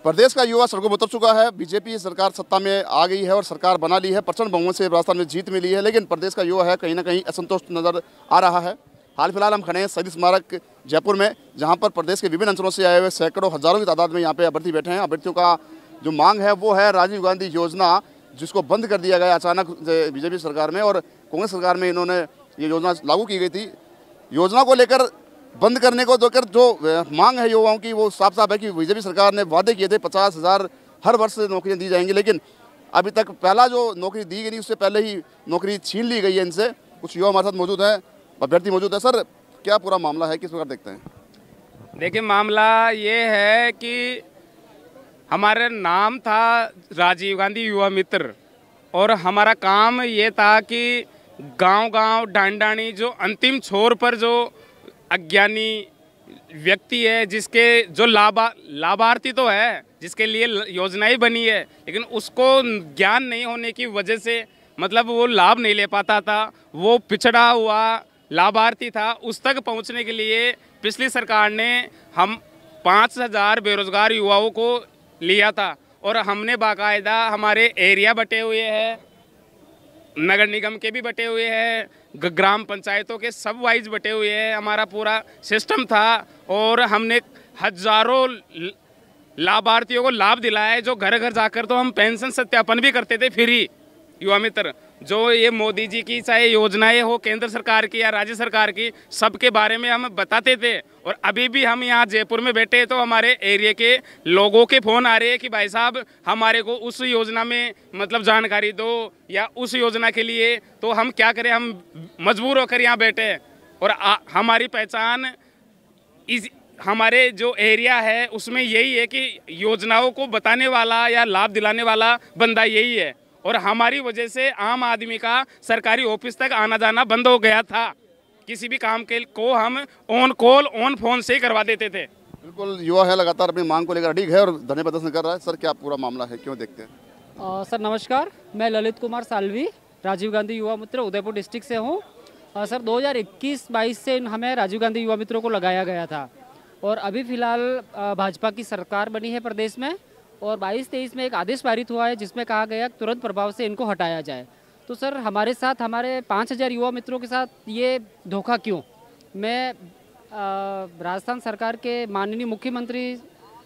प्रदेश का युवा सड़कों पर उतर चुका है। बीजेपी सरकार सत्ता में आ गई है और सरकार बना ली है, प्रचंड बहुमत से राजस्थान में जीत मिली है, लेकिन प्रदेश का युवा है कहीं ना कहीं असंतुष्ट नजर आ रहा है। हाल फिलहाल हम खड़े हैं शहीद स्मारक जयपुर में, जहां पर प्रदेश के विभिन्न अंचलों से आए हुए सैकड़ों हजारों की तादाद में यहाँ पे अभ्यर्थी बैठे हैं। अभ्यर्थियों का जो मांग है वो है राजीव गांधी योजना, जिसको बंद कर दिया गया अचानक बीजेपी सरकार में, और कांग्रेस सरकार में इन्होंने ये योजना लागू की गई थी। योजना को लेकर बंद करने को लेकर जो मांग है युवाओं की वो साफ साफ है कि बीजेपी सरकार ने वादे किए थे 50,000 हर वर्ष नौकरियां दी जाएंगी, लेकिन अभी तक पहला जो नौकरी दी गई उससे पहले ही नौकरी छीन ली गई है इनसे। कुछ युवा हमारे साथ मौजूद हैं, अभ्यर्थी मौजूद है। सर, क्या पूरा मामला है, किस प्रकार देखते हैं? देखिए, मामला ये है कि हमारा नाम था राजीव गांधी युवा मित्र, और हमारा काम ये था कि गांव-गांव डांडानी जो अंतिम छोर पर जो अज्ञानी व्यक्ति है, जिसके जो लाभार्थी तो है, जिसके लिए योजनाएं बनी है, लेकिन उसको ज्ञान नहीं होने की वजह से मतलब वो लाभ नहीं ले पाता था, वो पिछड़ा हुआ लाभार्थी था, उस तक पहुंचने के लिए पिछली सरकार ने हम 5,000 बेरोजगार युवाओं को लिया था, और हमने बाकायदा हमारे एरिया बटे हुए हैं, नगर निगम के भी बटे हुए हैं, ग्राम पंचायतों के सब वाइज बटे हुए हैं, हमारा पूरा सिस्टम था, और हमने हजारों लाभार्थियों को लाभ दिलाया है। जो घर घर जाकर तो हम पेंशन सत्यापन भी करते थे फ्री, युवा मित्र। जो ये मोदी जी की चाहे योजनाएं हो केंद्र सरकार की या राज्य सरकार की, सबके बारे में हम बताते थे। और अभी भी हम यहाँ जयपुर में बैठे तो हमारे एरिया के लोगों के फ़ोन आ रहे हैं कि भाई साहब हमारे को उस योजना में मतलब जानकारी दो, या उस योजना के लिए, तो हम क्या करें, हम मजबूर होकर यहाँ बैठे हैं। और हमारी पहचान इस हमारे जो एरिया है उसमें यही है कि योजनाओं को बताने वाला या लाभ दिलाने वाला बंदा यही है, और हमारी वजह से आम आदमी का सरकारी ऑफिस तक आना जाना बंद हो गया था। किसी भी काम के को हम ऑन कॉल ऑन फोन से ही करवा देते थे। बिल्कुल, युवा है लगातार अपनी मांग को लेकर अडिग है और धरने प्रदर्शन कर रहा है। सर, क्या पूरा मामला है, क्यों देखते हैं? सर नमस्कार, मैं ललित कुमार सालवी राजीव गांधी युवा मित्र उदयपुर डिस्ट्रिक्ट से हूँ। सर 2021-22 से हमें राजीव गांधी युवा मित्रों को लगाया गया था, और अभी फ़िलहाल भाजपा की सरकार बनी है प्रदेश में, और 22-23 में एक आदेश पारित हुआ है जिसमें कहा गया तुरंत प्रभाव से इनको हटाया जाए। तो सर हमारे साथ, हमारे 5,000 युवा मित्रों के साथ ये धोखा क्यों? मैं राजस्थान सरकार के माननीय मुख्यमंत्री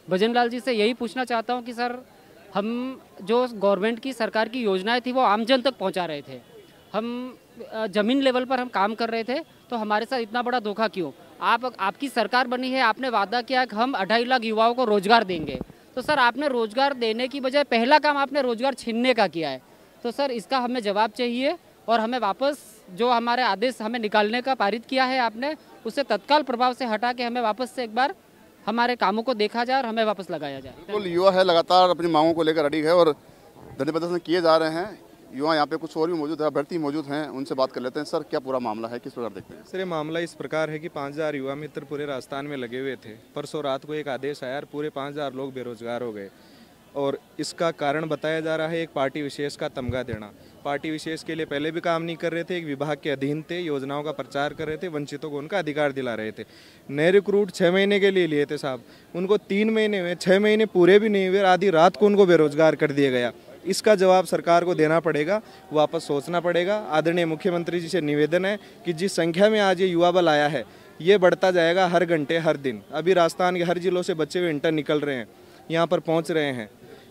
भजनलाल जी से यही पूछना चाहता हूँ कि सर, हम जो गवर्नमेंट की सरकार की योजनाएं थी वो आमजन तक पहुँचा रहे थे, हम ज़मीन लेवल पर हम काम कर रहे थे, तो हमारे साथ इतना बड़ा धोखा क्यों? आपकी सरकार बनी है, आपने वादा किया कि हम 2.5 लाख युवाओं को रोजगार देंगे, तो सर आपने रोजगार देने की बजाय पहला काम आपने रोजगार छीनने का किया है। तो सर इसका हमें जवाब चाहिए, और हमें वापस जो हमारे आदेश हमें निकालने का पारित किया है आपने, उससे तत्काल प्रभाव से हटा के हमें वापस से एक बार हमारे कामों को देखा जाए और हमें वापस लगाया जाए। बिल्कुल, युवा है लगातार अपनी मांगों को लेकर अडिग है और धरने प्रदर्शन किए जा रहे हैं। युवा यहाँ पे कुछ और भी मौजूद है, अभ्यर्थी मौजूद हैं, उनसे बात कर लेते हैं। सर, क्या पूरा मामला है, किस प्रकार देखते हैं? सर, ये मामला इस प्रकार है कि 5,000 युवा मित्र पूरे राजस्थान में लगे हुए थे। परसों रात को एक आदेश आया और पूरे 5,000 लोग बेरोजगार हो गए, और इसका कारण बताया जा रहा है एक पार्टी विशेष का तमगा देना। पार्टी विशेष के लिए पहले भी काम नहीं कर रहे थे, एक विभाग के अधीन थे, योजनाओं का प्रचार कर रहे थे, वंचितों को उनका अधिकार दिला रहे थे। नए रिक्रूट 6 महीने के लिए लिए थे साहब, उनको 3 महीने हुए, 6 महीने पूरे भी नहीं हुए, आधी रात को उनको बेरोजगार कर दिया गया। इसका जवाब सरकार को देना पड़ेगा, वापस सोचना पड़ेगा। आदरणीय मुख्यमंत्री जी से निवेदन है कि जिस संख्या में आज ये युवा बल आया है, ये बढ़ता जाएगा हर घंटे हर दिन। अभी राजस्थान के हर जिलों से बच्चे हुए इंटर निकल रहे हैं, यहाँ पर पहुँच रहे हैं।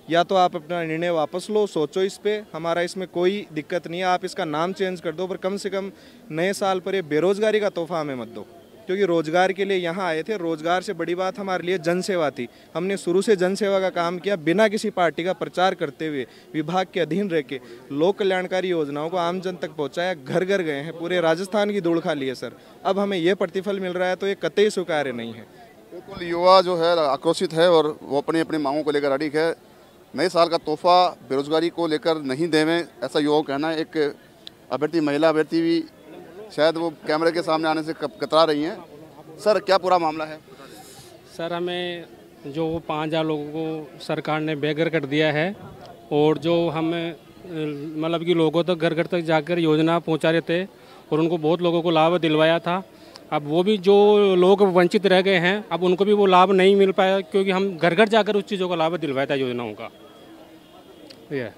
या तो आप अपना निर्णय वापस लो, सोचो इस पे, हमारा इसमें कोई दिक्कत नहीं है, आप इसका नाम चेंज कर दो, पर कम से कम नए साल पर ये बेरोजगारी का तोहफा हमें मत दो, क्योंकि रोजगार के लिए यहाँ आए थे। रोजगार से बड़ी बात हमारे लिए जनसेवा थी। हमने शुरू से जनसेवा का काम किया, बिना किसी पार्टी का प्रचार करते हुए, विभाग के अधीन रह के लोक कल्याणकारी योजनाओं को आम जन तक पहुँचाया, घर घर गए हैं, पूरे राजस्थान की धूल खा ली है सर। अब हमें ये प्रतिफल मिल रहा है तो ये कतई स्वीकार्य नहीं है। बिल्कुल, युवा जो है आक्रोशित है और वो अपनी अपनी मांगों को लेकर अडिग है। नए साल का तोहफा बेरोजगारी को लेकर नहीं देवें, ऐसा युवाओं का कहना है। एक अभ्यर्थी, महिला अभ्यर्थी भी शायद वो कैमरे के सामने आने से कतरा रही हैं। सर, क्या पूरा मामला है? सर, हमें जो 5,000 लोगों को सरकार ने बेघर कर दिया है, और जो हम मतलब कि लोगों तक घर घर तक जाकर योजना पहुंचा रहे थे और उनको बहुत लोगों को लाभ दिलवाया था, अब वो भी जो लोग वंचित रह गए हैं, अब उनको भी वो लाभ नहीं मिल पाया, क्योंकि हम घर घर जाकर उस चीज़ों का लाभ दिलवाया था योजनाओं का। ये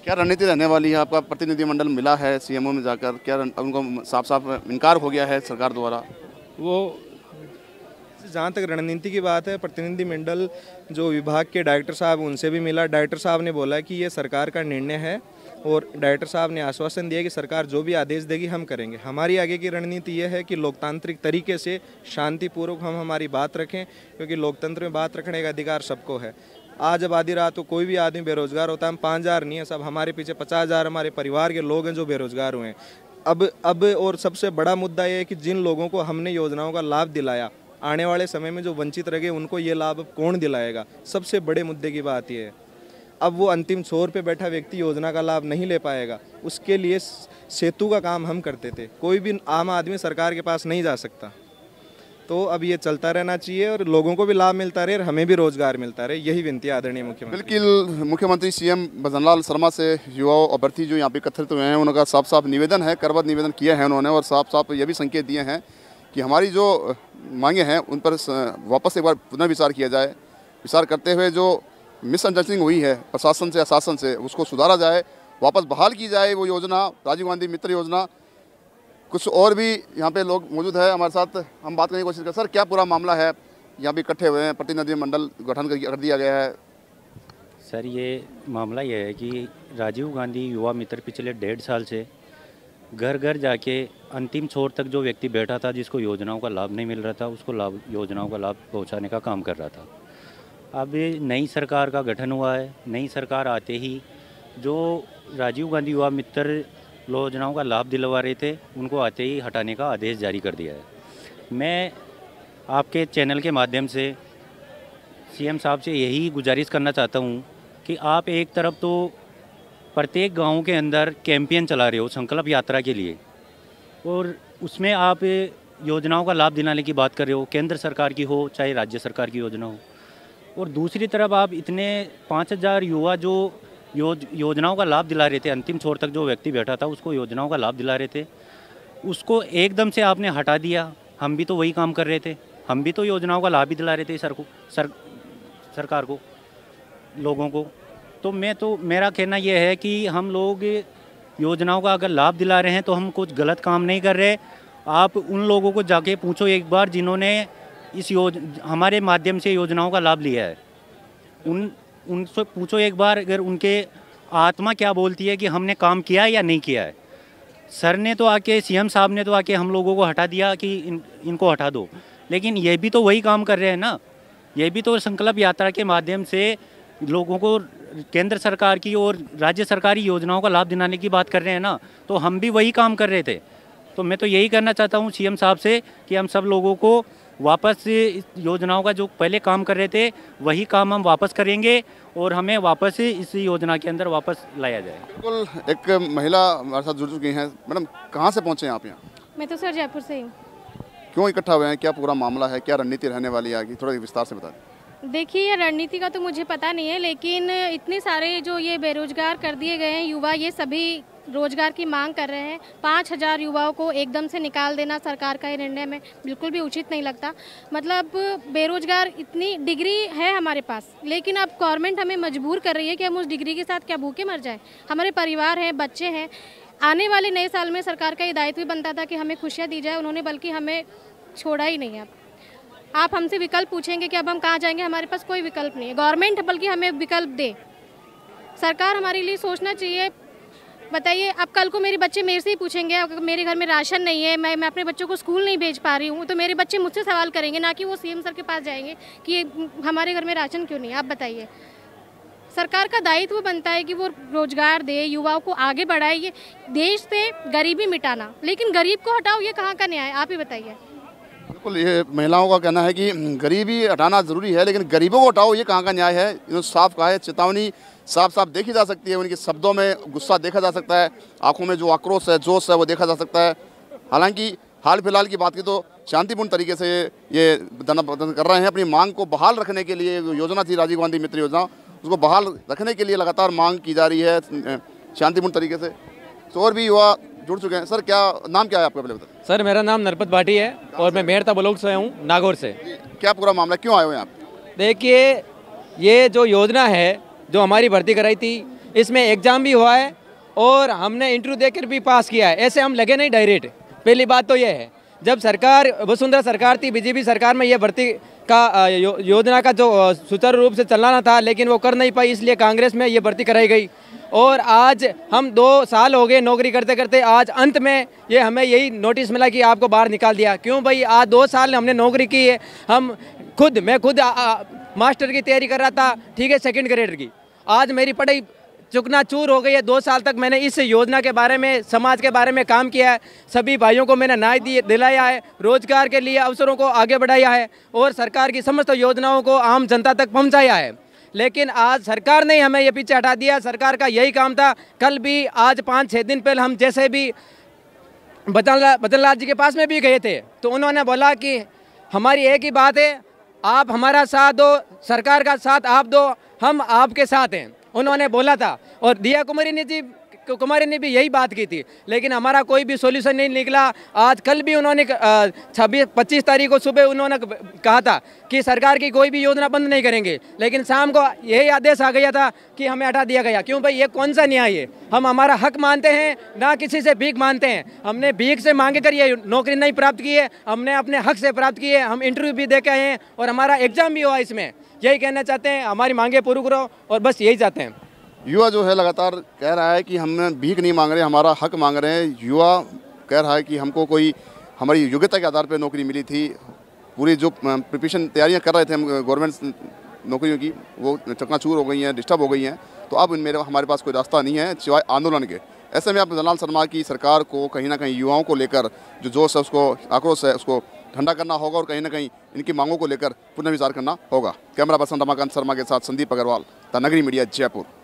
क्या रणनीति रहने वाली है? आपका प्रतिनिधिमंडल मिला है सीएमओ में जाकर, क्या उनको साफ साफ इनकार हो गया है सरकार द्वारा? वो जहाँ तक रणनीति की बात है, प्रतिनिधिमंडल जो विभाग के डायरेक्टर साहब उनसे भी मिला। डायरेक्टर साहब ने बोला कि ये सरकार का निर्णय है और डायरेक्टर साहब ने आश्वासन दिया कि सरकार जो भी आदेश देगी हम करेंगे। हमारी आगे की रणनीति ये है कि लोकतांत्रिक तरीके से शांतिपूर्वक हम हमारी बात रखें, क्योंकि लोकतंत्र में बात रखने का अधिकार सबको है। आज अब आधी रात को कोई भी आदमी बेरोजगार होता है, हम 5,000 नहीं है, सब हमारे पीछे 50,000 हमारे परिवार के लोग हैं जो बेरोजगार हुए हैं। अब और सबसे बड़ा मुद्दा ये है कि जिन लोगों को हमने योजनाओं का लाभ दिलाया, आने वाले समय में जो वंचित रह गए उनको ये लाभ कौन दिलाएगा? सबसे बड़े मुद्दे की बात ये है। अब वो अंतिम छोर पे बैठा व्यक्ति योजना का लाभ नहीं ले पाएगा, उसके लिए सेतु का काम हम करते थे। कोई भी आम आदमी सरकार के पास नहीं जा सकता। तो अब ये चलता रहना चाहिए और लोगों को भी लाभ मिलता रहे और हमें भी रोजगार मिलता रहे, यही विनती आदरणीय मुख्यमंत्री। बिल्कुल, मुख्यमंत्री सीएम भजनलाल शर्मा से युवाओं अभ्यर्थी जो यहाँ पे एकत्रित हुए हैं उनका साफ साफ निवेदन है, करबद्ध निवेदन किया है उन्होंने, और साफ साफ ये भी संकेत दिए हैं कि हमारी जो मांगे हैं उन पर वापस एक बार पुनर्विचार किया जाए। विचार करते हुए जो मिसअंडरस्टैंडिंग हुई है प्रशासन से, शासन से, उसको सुधारा जाए, वापस बहाल की जाए वो योजना, राजीव गांधी मित्र योजना। कुछ और भी यहाँ पे लोग मौजूद है हमारे साथ, हम बात करने की कोशिश करें। सर, क्या पूरा मामला है? यहाँ पे इकट्ठे हुए हैं, प्रतिनिधिमंडल गठन कर दिया गया है। सर, ये मामला ये है कि राजीव गांधी युवा मित्र पिछले 1.5 साल से घर घर जाके अंतिम छोर तक जो व्यक्ति बैठा था, जिसको योजनाओं का लाभ नहीं मिल रहा था, उसको योजनाओं का लाभ पहुँचाने का काम कर रहा था। अब नई सरकार का गठन हुआ है। नई सरकार आते ही जो राजीव गांधी युवा मित्र योजनाओं का लाभ दिलवा रहे थे, उनको आते ही हटाने का आदेश जारी कर दिया है। मैं आपके चैनल के माध्यम से सीएम साहब से यही गुजारिश करना चाहता हूँ कि आप एक तरफ तो प्रत्येक गांव के अंदर कैंपेन चला रहे हो संकल्प यात्रा के लिए, और उसमें आप योजनाओं का लाभ दिलाने की बात कर रहे हो, केंद्र सरकार की हो चाहे राज्य सरकार की योजना हो, और दूसरी तरफ आप इतने 5,000 युवा जो योजनाओं का लाभ दिला रहे थे, अंतिम छोर तक जो व्यक्ति बैठा था उसको योजनाओं का लाभ दिला रहे थे, उसको एकदम से आपने हटा दिया। हम भी तो वही काम कर रहे थे, हम भी तो योजनाओं का लाभ ही दिला रहे थे सरकार को, लोगों को। तो मेरा कहना यह है कि हम लोग योजनाओं का अगर लाभ दिला रहे हैं तो हम कुछ गलत काम नहीं कर रहे। आप उन लोगों को जाके पूछो एक बार जिन्होंने हमारे माध्यम से योजनाओं का लाभ लिया है, उनसे पूछो एक बार अगर उनके आत्मा क्या बोलती है कि हमने काम किया है या नहीं किया है। सर ने तो आके, सीएम साहब ने तो आके हम लोगों को हटा दिया कि इनको हटा दो, लेकिन ये भी तो वही काम कर रहे हैं ना। ये भी तो संकल्प यात्रा के माध्यम से लोगों को केंद्र सरकार की और राज्य सरकारी योजनाओं का लाभ दिलाने की बात कर रहे हैं ना, तो हम भी वही काम कर रहे थे। तो मैं तो यही करना चाहता हूँ सीएम साहब से कि हम सब लोगों को वापस योजनाओं का जो पहले काम कर रहे थे वही काम हम वापस करेंगे और हमें वापस इस योजना के अंदर वापस लाया जाए। बिल्कुल, एक महिला हमारे साथ जुड़ चुकी हैं। मैडम, कहाँ से पहुँचे हैं आप यहाँ? मैं तो सर जयपुर से ही हूँ। क्यों इकट्ठा हुए हैं? क्या पूरा मामला है? क्या रणनीति रहने वाली है आगे? थोड़ा विस्तार से बताएं। देखिए, रणनीति का तो मुझे पता नहीं है, लेकिन इतने सारे जो ये बेरोजगार कर दिए गए हैं युवा, ये सभी रोजगार की मांग कर रहे हैं। 5,000 युवाओं को एकदम से निकाल देना सरकार का ये निर्णय में बिल्कुल भी उचित नहीं लगता। मतलब बेरोजगार, इतनी डिग्री है हमारे पास, लेकिन अब गवर्नमेंट हमें मजबूर कर रही है कि हम उस डिग्री के साथ क्या भूखे मर जाएं। हमारे परिवार हैं, बच्चे हैं। आने वाले नए साल में सरकार का ये दायित्व भी बनता था कि हमें खुशियाँ दी जाए, उन्होंने बल्कि हमें छोड़ा ही नहीं है। आप हमसे विकल्प पूछेंगे कि अब हम कहाँ जाएंगे, हमारे पास कोई विकल्प नहीं है। गवर्नमेंट बल्कि हमें विकल्प दे, सरकार हमारे लिए सोचना चाहिए। बताइए, अब कल को मेरे बच्चे मेरे से ही पूछेंगे, अगर मेरे घर में राशन नहीं है, मैं अपने बच्चों को स्कूल नहीं भेज पा रही हूँ, तो मेरे बच्चे मुझसे सवाल करेंगे, ना कि वो सीएम सर के पास जाएंगे कि हमारे घर में राशन क्यों नहीं है। आप बताइए, सरकार का दायित्व बनता है कि वो रोजगार दे, युवाओं को आगे बढ़ाए, ये देश से गरीबी मिटाना। लेकिन गरीब को हटाओ, ये कहाँ का न्याय? आप ही बताइए। बिल्कुल, ये महिलाओं का कहना है कि गरीबी हटाना ज़रूरी है, लेकिन गरीबों को हटाओ, ये कहाँ का न्याय है? इन्होंने साफ कहा है, चेतावनी साफ साफ देखी जा सकती है, उनके शब्दों में गुस्सा देखा जा सकता है, आंखों में जो आक्रोश है, जोश है, वो देखा जा सकता है। हालांकि हाल फिलहाल की बात की तो शांतिपूर्ण तरीके से ये धरना प्रदर्शन कर रहे हैं। अपनी मांग को बहाल रखने के लिए, योजना थी राजीव गांधी मित्र योजना, उसको बहाल रखने के लिए लगातार मांग की जा रही है शांतिपूर्ण तरीके से। तो और भी युवा जुड़ चुके हैं। सर क्या नाम क्या है आपका, पहले बताइए। सर मेरा नाम नरपत भाटी है और मैं मेहरता ब्लॉक से हूँ, नागौर से। क्या पूरा मामला, क्यों आए हो यहाँ पे? देखिए, ये जो योजना है जो हमारी भर्ती कराई थी, इसमें एग्ज़ाम भी हुआ है और हमने इंटरव्यू देकर भी पास किया है। ऐसे हम लगे नहीं डायरेक्ट। पहली बात तो ये है, जब सरकार वसुंधरा सरकार थी, बीजेपी सरकार में ये भर्ती का योजना का जो सुचारू रूप से चलाना था, लेकिन वो कर नहीं पाई, इसलिए कांग्रेस में ये भर्ती कराई गई। और आज हम 2 साल हो गए नौकरी करते करते, आज अंत में ये हमें यही नोटिस मिला कि आपको बाहर निकाल दिया। क्यों भाई, आज 2 साल हमने नौकरी की है। मैं खुद मास्टर की तैयारी कर रहा था, ठीक है, 2nd ग्रेड की। आज मेरी पढ़ाई चुकनाचूर हो गई है। 2 साल तक मैंने इस योजना के बारे में, समाज के बारे में काम किया है। सभी भाइयों को मैंने न्याय दिलाया है, रोजगार के लिए अवसरों को आगे बढ़ाया है और सरकार की समस्त योजनाओं को आम जनता तक पहुंचाया है। लेकिन आज सरकार ने हमें ये पीछे हटा दिया। सरकार का यही काम था। कल भी, आज 5-6 दिन पहले हम जैसे भी बदनलाल जी के पास में भी गए थे, तो उन्होंने बोला कि हमारी एक ही बात है, आप हमारा साथ दो, सरकार का साथ आप दो, हम आपके साथ हैं, उन्होंने बोला था। और दिया कुमारी ने भी यही बात की थी, लेकिन हमारा कोई भी सॉल्यूशन नहीं निकला। आज कल भी उन्होंने 25 तारीख को सुबह उन्होंने कहा था कि सरकार की कोई भी योजना बंद नहीं करेंगे, लेकिन शाम को यही आदेश आ गया था कि हमें हटा दिया गया। क्यों भाई, ये कौन सा न्याय है? हम हमारा हक मानते हैं, ना किसी से भीख मानते हैं। हमने भीख से मांगे कर ये नौकरी नहीं प्राप्त की है, हमने अपने हक से प्राप्त की है। हम इंटरव्यू भी दे के आए हैं और हमारा एग्जाम भी हुआ इसमें। यही कहना चाहते हैं, हमारी मांगे पूरी करो, और बस यही चाहते हैं। युवा जो है लगातार कह रहा है कि हम भीख नहीं मांग रहे, हमारा हक मांग रहे हैं। युवा कह रहा है कि हमको कोई हमारी योग्यता के आधार पर नौकरी मिली थी। पूरी जो प्रिपरेशन तैयारियां कर रहे थे हम गवर्नमेंट नौकरियों की, वो चकनाचूर हो गई हैं, डिस्टर्ब हो गई हैं। तो अब हमारे पास कोई रास्ता नहीं है सिवाय आंदोलन के। ऐसे में अब जलाल शर्मा की सरकार को कहीं ना कहीं युवाओं को लेकर जो जोश है, उसको आक्रोश है, उसको ठंडा करना होगा और कहीं ना कहीं इनकी मांगों को लेकर पुनर्विचार करना होगा। कैमरा पर्सन रमाकांत शर्मा के साथ संदीप अग्रवाल, द नगरी मीडिया, जयपुर।